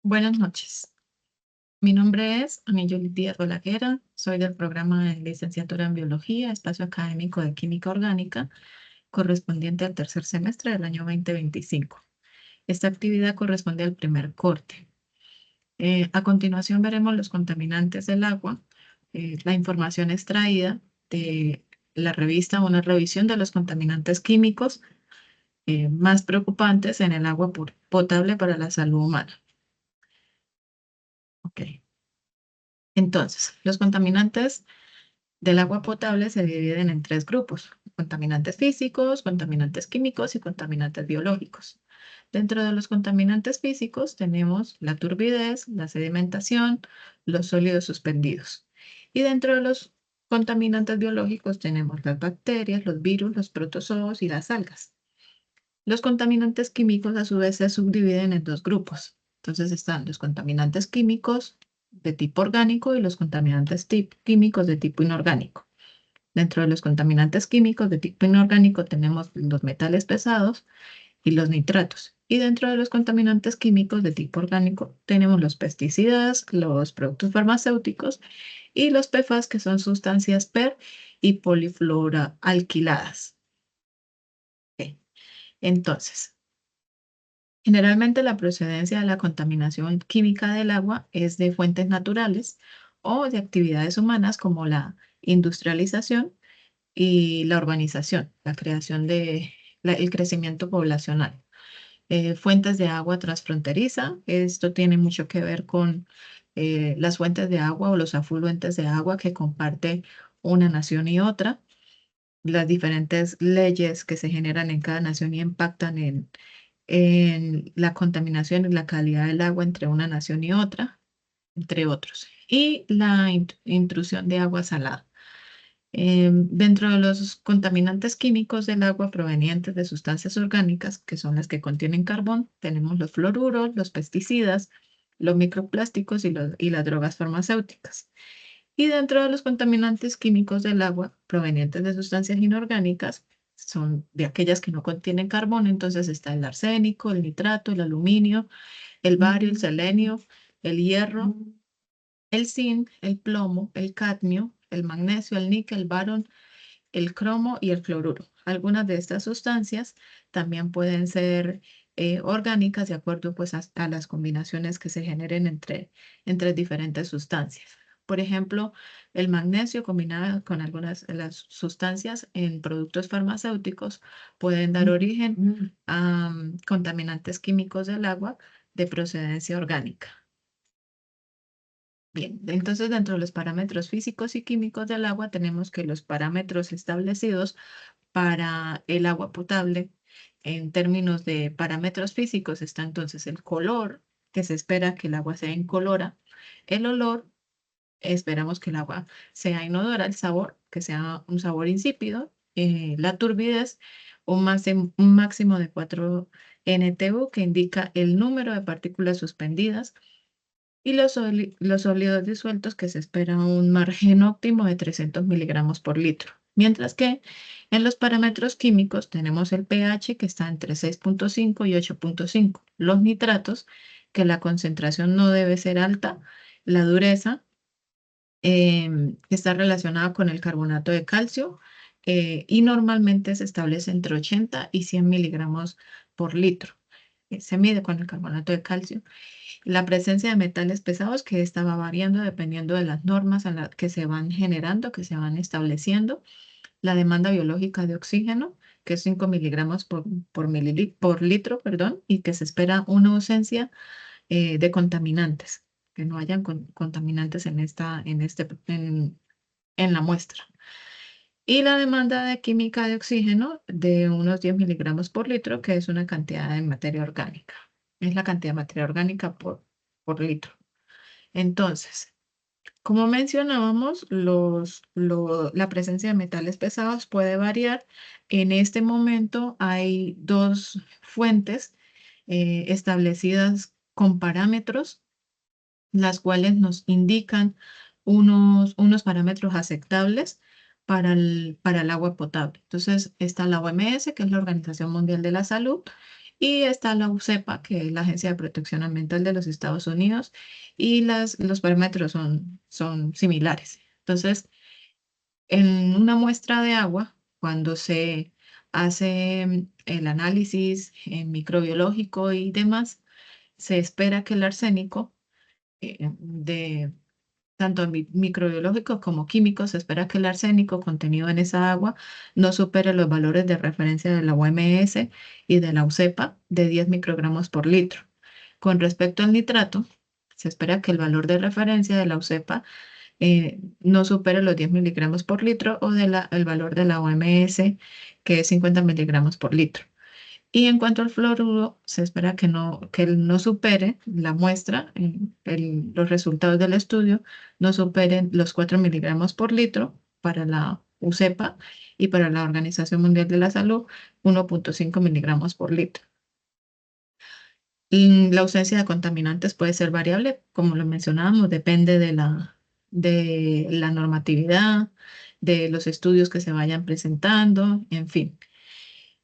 Buenas noches. Mi nombre es Anillo Díaz Balaguer, soy del programa de licenciatura en Biología, espacio académico de Química Orgánica, correspondiente al tercer semestre del año 2025. Esta actividad corresponde al primer corte. A continuación veremos los contaminantes del agua, la información extraída de la revista, una revisión de los contaminantes químicos más preocupantes en el agua potable para la salud humana. Ok. Entonces, los contaminantes del agua potable se dividen en tres grupos: contaminantes físicos, contaminantes químicos y contaminantes biológicos. Dentro de los contaminantes físicos tenemos la turbidez, la sedimentación, los sólidos suspendidos. Y dentro de los contaminantes biológicos tenemos las bacterias, los virus, los protozoos y las algas. Los contaminantes químicos a su vez se subdividen en dos grupos. Entonces están los contaminantes químicos de tipo orgánico y los contaminantes químicos de tipo inorgánico. Dentro de los contaminantes químicos de tipo inorgánico tenemos los metales pesados y los nitratos. Y dentro de los contaminantes químicos de tipo orgánico tenemos los pesticidas, los productos farmacéuticos y los PFAS, que son sustancias per y polifluoroalquiladas. Ok. Entonces, generalmente la procedencia de la contaminación química del agua es de fuentes naturales o de actividades humanas como la industrialización y la urbanización, la creación el crecimiento poblacional. Fuentes de agua transfronteriza, esto tiene mucho que ver con las fuentes de agua o los afluentes de agua que comparte una nación y otra, las diferentes leyes que se generan en cada nación y impactan en la contaminación y la calidad del agua entre una nación y otra, entre otros, y la intrusión de agua salada. Dentro de los contaminantes químicos del agua provenientes de sustancias orgánicas, que son las que contienen carbón, tenemos los fluoruros, los pesticidas, los microplásticos y las drogas farmacéuticas. Y dentro de los contaminantes químicos del agua provenientes de sustancias inorgánicas, son de aquellas que no contienen carbón. Entonces está el arsénico, el nitrato, el aluminio, el bario, el selenio, el hierro, el zinc, el plomo, el cadmio, el magnesio, el níquel, el barón, el cromo y el cloruro. Algunas de estas sustancias también pueden ser orgánicas de acuerdo pues a las combinaciones que se generen entre diferentes sustancias. Por ejemplo, el magnesio combinado con algunas de las sustancias en productos farmacéuticos pueden dar origen a contaminantes químicos del agua de procedencia orgánica. Bien, entonces dentro de los parámetros físicos y químicos del agua tenemos que los parámetros establecidos para el agua potable en términos de parámetros físicos está entonces el color, que se espera que el agua sea incolora; el olor, esperamos que el agua sea inodora; el sabor, que sea un sabor insípido; la turbidez, un máximo de 4 NTU, que indica el número de partículas suspendidas; y los sólidos disueltos, que se espera un margen óptimo de 300 miligramos por litro. Mientras que en los parámetros químicos tenemos el pH, que está entre 6.5 y 8.5; los nitratos, que la concentración no debe ser alta; la dureza, que está relacionada con el carbonato de calcio, y normalmente se establece entre 80 y 100 miligramos por litro. Se mide con el carbonato de calcio. La presencia de metales pesados, que esta va variando dependiendo de las normas que se van generando, que se van estableciendo. La demanda biológica de oxígeno, que es 5 miligramos por litro, perdón, y que se espera una ausencia de contaminantes, que no hayan contaminantes en la muestra. Y la demanda de química de oxígeno de unos 10 miligramos por litro, que es una cantidad de materia orgánica. Es la cantidad de materia orgánica por litro. Entonces, como mencionábamos, la presencia de metales pesados puede variar. En este momento hay dos fuentes establecidas con parámetros, las cuales nos indican unos parámetros aceptables para el agua potable. Entonces está la OMS, que es la Organización Mundial de la Salud, Y está la UCEPA, que es la Agencia de Protección Ambiental de los Estados Unidos, y los parámetros son similares. Entonces, en una muestra de agua, cuando se hace el análisis microbiológico y demás, se espera que el arsénico de tanto microbiológicos como químicos, se espera que el arsénico contenido en esa agua no supere los valores de referencia de la OMS y de la UCEPA de 10 microgramos por litro. Con respecto al nitrato, se espera que el valor de referencia de la UCEPA no supere los 10 miligramos por litro o el valor de la OMS, que es 50 miligramos por litro. Y en cuanto al fluoruro, se espera que él no supere la muestra, los resultados del estudio no superen los 4 miligramos por litro para la UCEPA y para la Organización Mundial de la Salud 1,5 miligramos por litro. Y la ausencia de contaminantes puede ser variable, como lo mencionábamos, depende de la normatividad, de los estudios que se vayan presentando, en fin.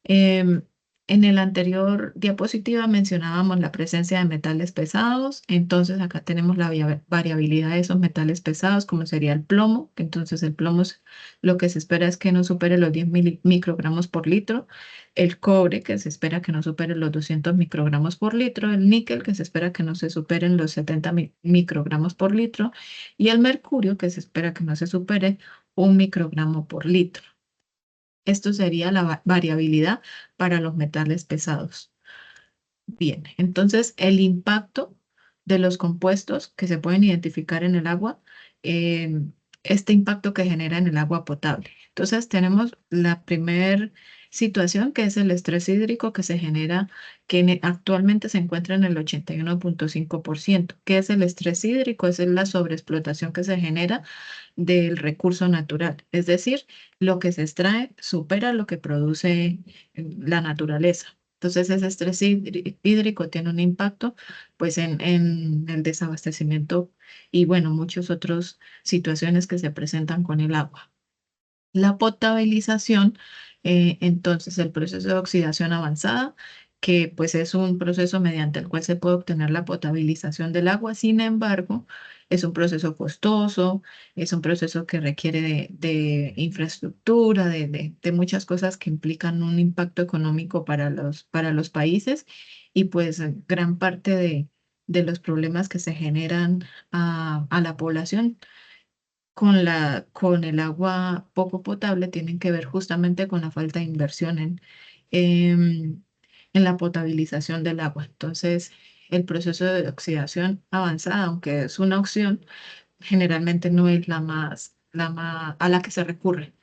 Em, en el anterior diapositiva mencionábamos la presencia de metales pesados, entonces acá tenemos la variabilidad de esos metales pesados, como sería el plomo, que entonces el plomo lo que se espera es que no supere los 10 microgramos por litro, el cobre, que se espera que no supere los 200 microgramos por litro, el níquel, que se espera que no se superen los 70 microgramos por litro, y el mercurio, que se espera que no se supere 1 microgramo por litro. Esto sería la variabilidad para los metales pesados. Bien, entonces el impacto de los compuestos que se pueden identificar en el agua, eh, este impacto que genera en el agua potable. Entonces tenemos la primera situación que es el estrés hídrico que se genera, que actualmente se encuentra en el 81,5%. ¿Qué es el estrés hídrico? Es la sobreexplotación que se genera del recurso natural. Es decir, lo que se extrae supera lo que produce la naturaleza. Entonces, ese estrés hídrico tiene un impacto pues, en el desabastecimiento y, bueno, muchas otras situaciones que se presentan con el agua. La potabilización, entonces el proceso de oxidación avanzada, que pues es un proceso mediante el cual se puede obtener la potabilización del agua. Sin embargo, es un proceso costoso, es un proceso que requiere de infraestructura, de muchas cosas que implican un impacto económico para los países y pues gran parte de los problemas que se generan a la población con el agua poco potable tienen que ver justamente con la falta de inversión em, en la potabilización del agua. Entonces, el proceso de oxidación avanzada, aunque es una opción, generalmente no es la más a la que se recurre.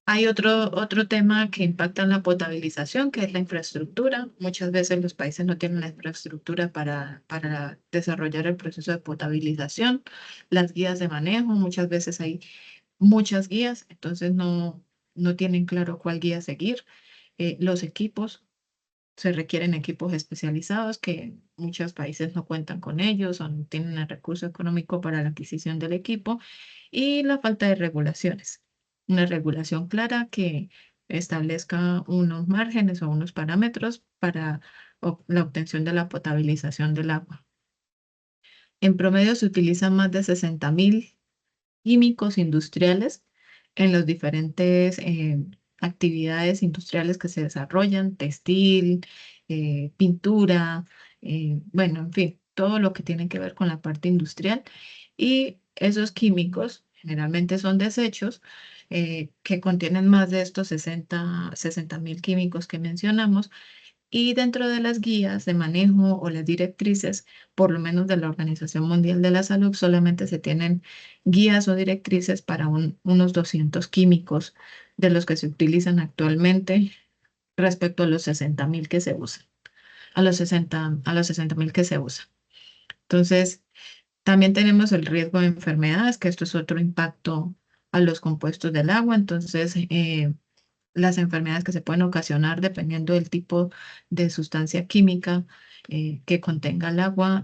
Hay otro tema que impacta en la potabilización, que es la infraestructura. Muchas veces los países no tienen la infraestructura para desarrollar el proceso de potabilización. Las guías de manejo, muchas veces hay muchas guías, entonces no tienen claro cuál guía seguir. Los equipos, se requieren equipos especializados que muchos países no cuentan con ellos o no tienen el recurso económico para la adquisición del equipo y la falta de regulaciones. Una regulación clara que establezca unos márgenes o unos parámetros para la obtención de la potabilización del agua. En promedio se utilizan más de 60.000 químicos industriales en las diferentes actividades industriales que se desarrollan, textil, pintura, bueno, en fin, todo lo que tiene que ver con la parte industrial. Y esos químicos generalmente son desechos que contienen más de estos 60.000 químicos que mencionamos y dentro de las guías de manejo o las directrices, por lo menos de la Organización Mundial de la Salud, solamente se tienen guías o directrices para unos 200 químicos de los que se utilizan actualmente respecto a los 60.000 que se usan, a los 60.000 que se usan. Entonces, también tenemos el riesgo de enfermedades, que esto es otro impacto a los compuestos del agua. Entonces, las enfermedades que se pueden ocasionar dependiendo del tipo de sustancia química que contenga el agua,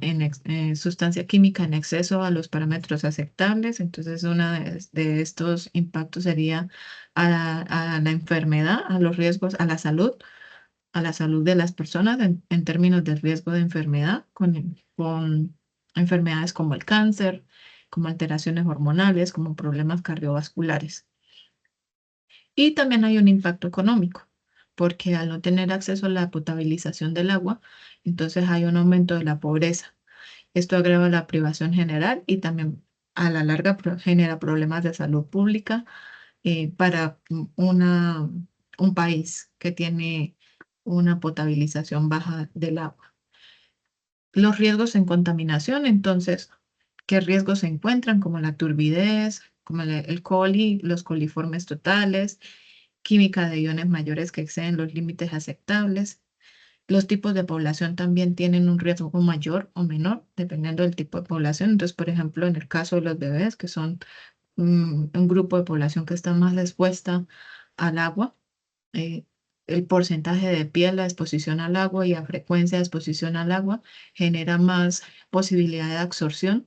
sustancia química en exceso a los parámetros aceptables. Entonces, uno de estos impactos sería a la enfermedad, a los riesgos, a la salud a la salud de las personas en términos de riesgo de enfermedad, con enfermedades como el cáncer, como alteraciones hormonales, como problemas cardiovasculares. Y también hay un impacto económico, porque al no tener acceso a la potabilización del agua, entonces hay un aumento de la pobreza. Esto agrava la privación general y también a la larga genera problemas de salud pública para un país que tiene una potabilización baja del agua. Los riesgos en contaminación, entonces, ¿qué riesgos se encuentran? Como la turbidez, como el coli, los coliformes totales, química de iones mayores que exceden los límites aceptables. Los tipos de población también tienen un riesgo mayor o menor, dependiendo del tipo de población. Entonces, por ejemplo, en el caso de los bebés, que son un grupo de población que está más expuesta al agua, eh, el porcentaje de piel, la exposición al agua y la frecuencia de exposición al agua genera más posibilidad de absorción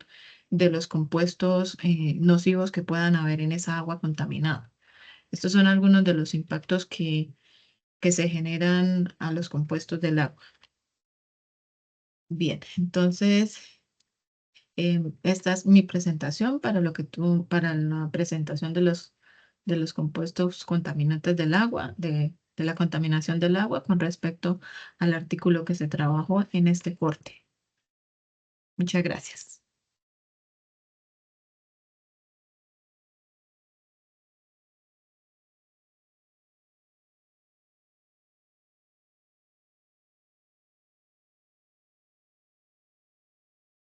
de los compuestos nocivos que puedan haber en esa agua contaminada. Estos son algunos de los impactos que se generan a los compuestos del agua. Bien, entonces esta es mi presentación para para la presentación de los compuestos contaminantes del agua, de la contaminación del agua con respecto al artículo que se trabajó en este corte. Muchas gracias.